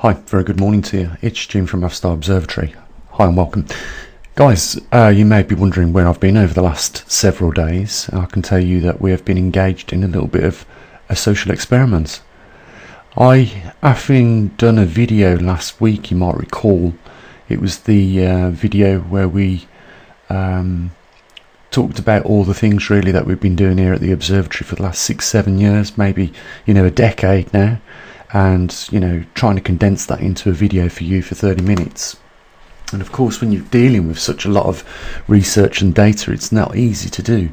Hi, very good morning to you. It's Jim from maverickstar Observatory. Hi and welcome. Guys, you may be wondering where I've been over the last several days. I can tell you that we have been engaged in a little bit of a social experiment. Having done a video last week, you might recall, it was the video where we talked about all the things really that we've been doing here at the observatory for the last 6-7 years, maybe a decade now, and trying to condense that into a video for you for 30 minutes. And of course, when you're dealing with such a lot of research and data, it's not easy to do.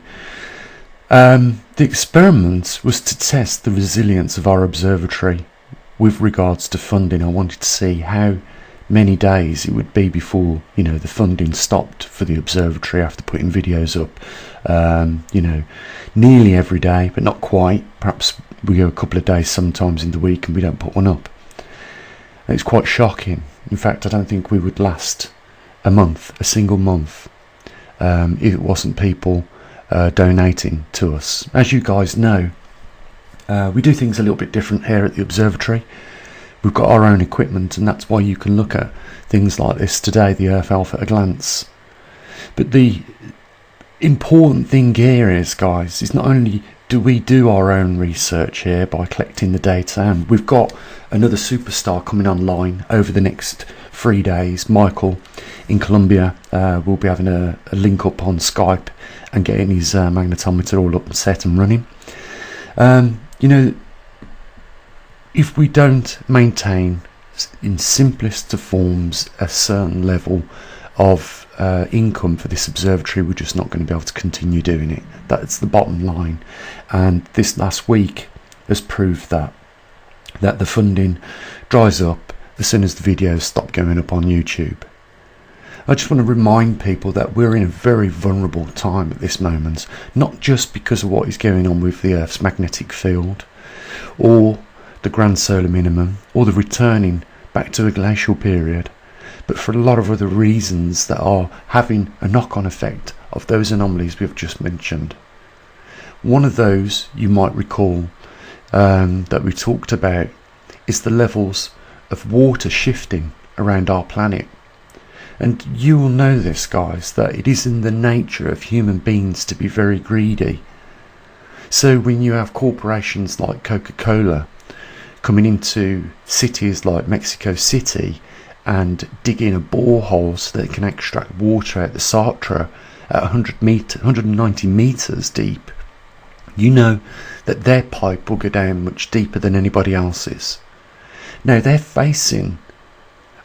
The experiment was to test the resilience of our observatory with regards to funding. I wanted to see how many days it would be before the funding stopped for the observatory after putting videos up nearly every day, but not quite. Perhaps we go a couple of days sometimes in the week and we don't put one up. And it's quite shocking. In fact, I don't think we would last a single month, if it wasn't people donating to us. As you guys know, we do things a little bit different here at the observatory. We've got our own equipment, and that's why you can look at things like this today, the Earth Alpha at a glance. But the important thing here is, guys, is not only do we do our own research here by collecting the data, and we've got another superstar coming online over the next 3 days. Michael in Colombia will be having a link up on Skype and getting his magnetometer all up and set and running. If we don't maintain in simplest of forms a certain level of income for this observatory, we're just not going to be able to continue doing it. That's the bottom line, and this last week has proved that the funding dries up as soon as the videos stop going up on YouTube. I just want to remind people that we're in a very vulnerable time at this moment, not just because of what is going on with the Earth's magnetic field, or the grand solar minimum, or the returning back to a glacial period, but for a lot of other reasons that are having a knock-on effect of those anomalies we've just mentioned. One of those you might recall that we talked about is the levels of water shifting around our planet. And you will know this, guys, that it is in the nature of human beings to be very greedy. So when you have corporations like Coca-Cola coming into cities like Mexico City and digging a borehole so they can extract water out the Sartre at 190 meters deep, you know that their pipe will go down much deeper than anybody else's. Now they're facing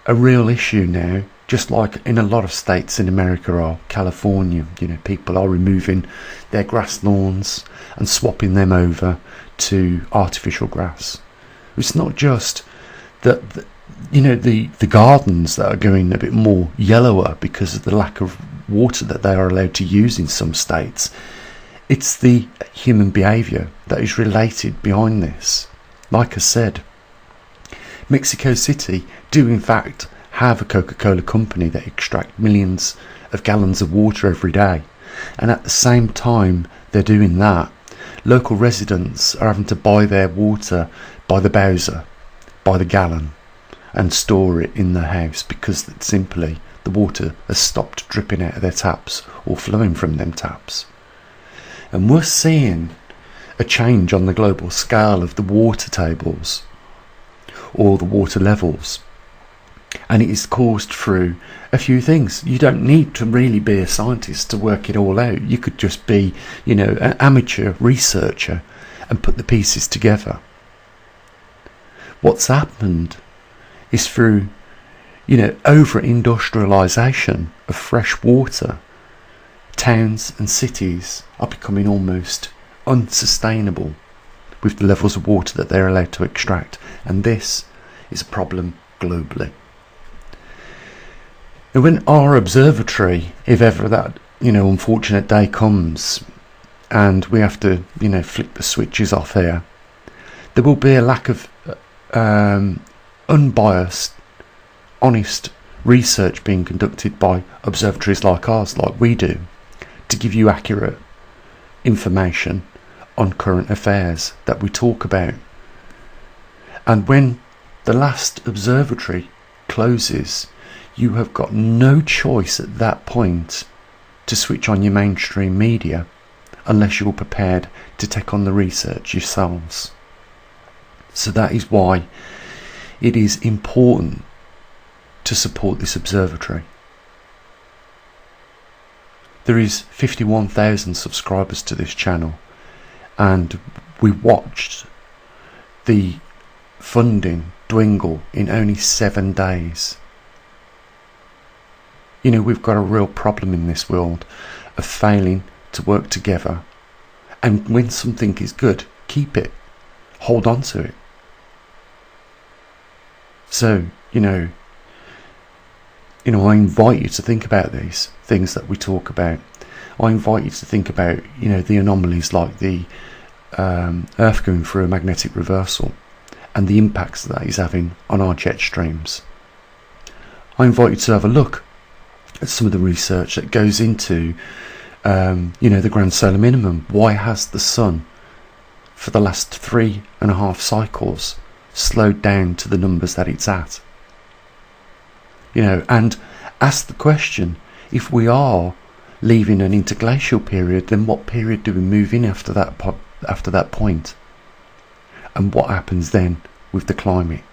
a real issue now, just like in a lot of states in America or California. People are removing their grass lawns and swapping them over to artificial grass. It's not just that the gardens that are going a bit more yellower because of the lack of water that they are allowed to use in some states. It's the human behaviour that is related behind this. Like I said, Mexico City do in fact have a Coca-Cola company that extract millions of gallons of water every day, and at the same time they're doing that, local residents are having to buy their water by the bowser, by the gallon, and store it in their house because simply the water has stopped dripping out of their taps or flowing from them taps. And we're seeing a change on the global scale of the water tables or the water levels, and it is caused through a few things. You don't need to really be a scientist to work it all out. You could just be an amateur researcher and put the pieces together. What's happened is through over-industrialisation of fresh water, towns and cities are becoming almost unsustainable with the levels of water that they're allowed to extract, and this is a problem globally. And when our observatory, if ever that unfortunate day comes and we have to flick the switches off here, there will be a lack of unbiased, honest research being conducted by observatories like ours, like we do, to give you accurate information on current affairs that we talk about. And when the last observatory closes, you have got no choice at that point to switch on your mainstream media unless you're prepared to take on the research yourselves. So that is why it is important to support this observatory. There is 51,000 subscribers to this channel, and we watched the funding dwindle in only 7 days. You know, we've got a real problem in this world of failing to work together, and when something is good, keep it, hold on to it. So, I invite you to think about these things that we talk about. I invite you to think about, the anomalies like the Earth going through a magnetic reversal and the impacts that is having on our jet streams. I invite you to have a look at some of the research that goes into, the grand solar minimum. Why has the sun, for the last 3.5 cycles, slowed down to the numbers that it's at? And ask the question, if we are leaving an interglacial period, then what period do we move in after that point? And what happens then with the climate?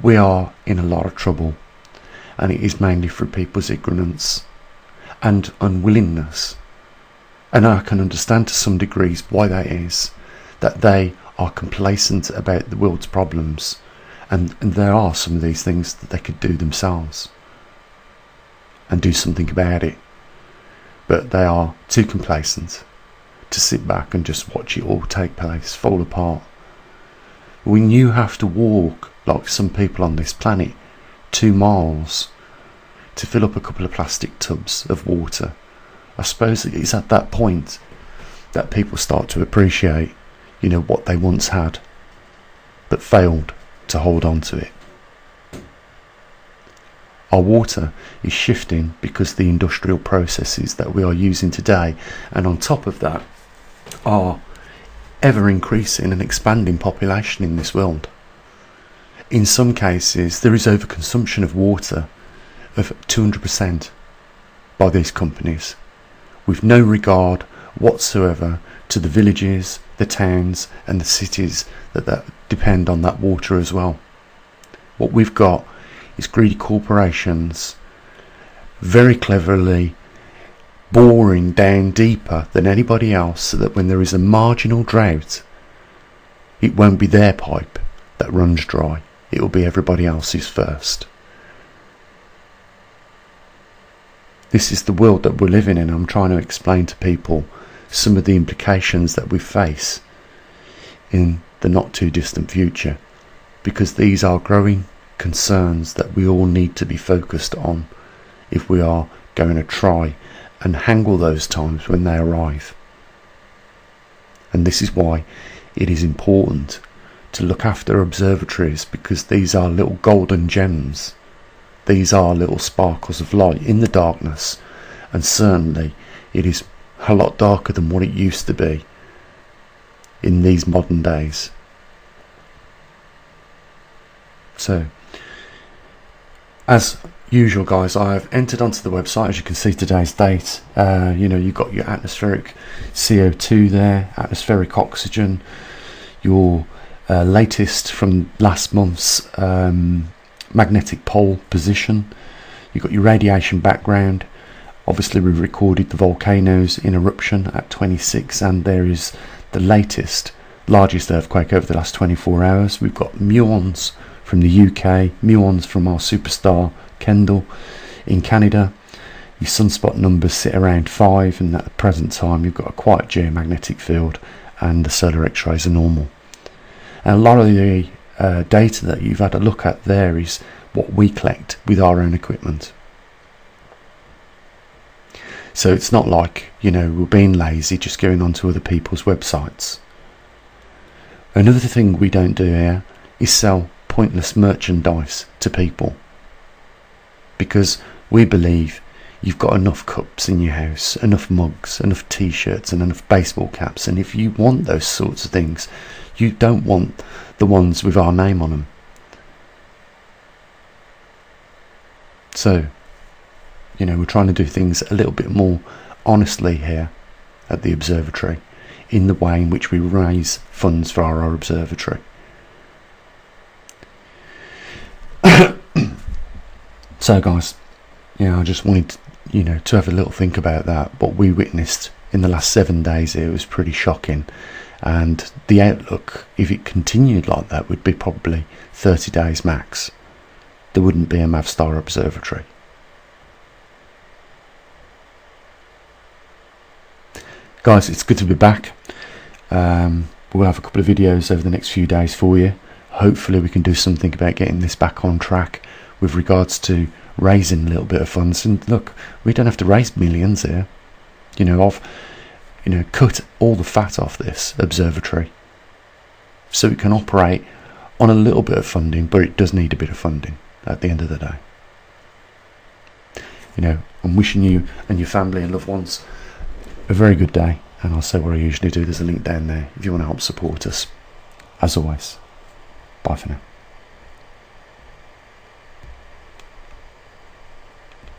We are in a lot of trouble, and it is mainly through people's ignorance and unwillingness. And I can understand to some degrees why that is, that they are complacent about the world's problems. And there are some of these things that they could do themselves and do something about it. But they are too complacent to sit back and just watch it all take place, fall apart. When you have to walk, like some people on this planet, 2 miles to fill up a couple of plastic tubs of water, I suppose it is at that point that people start to appreciate, what they once had, but failed to hold on to it. Our water is shifting because the industrial processes that we are using today, and on top of that, our ever increasing and expanding population in this world. In some cases, there is overconsumption of water of 200% by these companies, with no regard whatsoever to the villages, the towns and the cities that depend on that water as well. What we've got is greedy corporations very cleverly boring down deeper than anybody else, so that when there is a marginal drought, it won't be their pipe that runs dry, it will be everybody else's first. This is the world that we're living in. I'm trying to explain to people some of the implications that we face in the not too distant future, because these are growing concerns that we all need to be focused on if we are going to try and handle those times when they arrive. And this is why it is important to look after observatories, because these are little golden gems. These are little sparkles of light in the darkness, and certainly it is a lot darker than what it used to be in these modern days. So, as usual guys, I have entered onto the website. As you can see, today's date, you've got your atmospheric CO2 there, atmospheric oxygen, your latest from last month's magnetic pole position. You've got your radiation background. Obviously we've recorded the volcanoes in eruption at 26, and there is the largest earthquake over the last 24 hours. We've got muons from the UK, muons from our superstar Kendall in Canada. Your sunspot numbers sit around 5, and at the present time you've got a quiet geomagnetic field, and the solar X-rays are normal. And a lot of the data that you've had a look at there is what we collect with our own equipment. So it's not like, we're being lazy just going onto other people's websites. Another thing we don't do here is sell pointless merchandise to people, because we believe you've got enough cups in your house, enough mugs, enough t-shirts and enough baseball caps, and if you want those sorts of things, you don't want the ones with our name on them. So, you know, we're trying to do things a little bit more honestly here at the observatory, in the way in which we raise funds for our observatory. So guys, I just wanted to have a little think about that. What we witnessed in the last 7 days here was pretty shocking, and the outlook, if it continued like that, would be probably 30 days max. There wouldn't be a maverickstar observatory. Guys, it's good to be back. We'll have a couple of videos over the next few days for you. Hopefully we can do something about getting this back on track with regards to raising a little bit of funds. And look, we don't have to raise millions here. I've cut all the fat off this observatory so it can operate on a little bit of funding, but it does need a bit of funding at the end of the day. I'm wishing you and your family and loved ones a very good day, and I'll say what I usually do. There's a link down there if you want to help support us. As always, bye for now.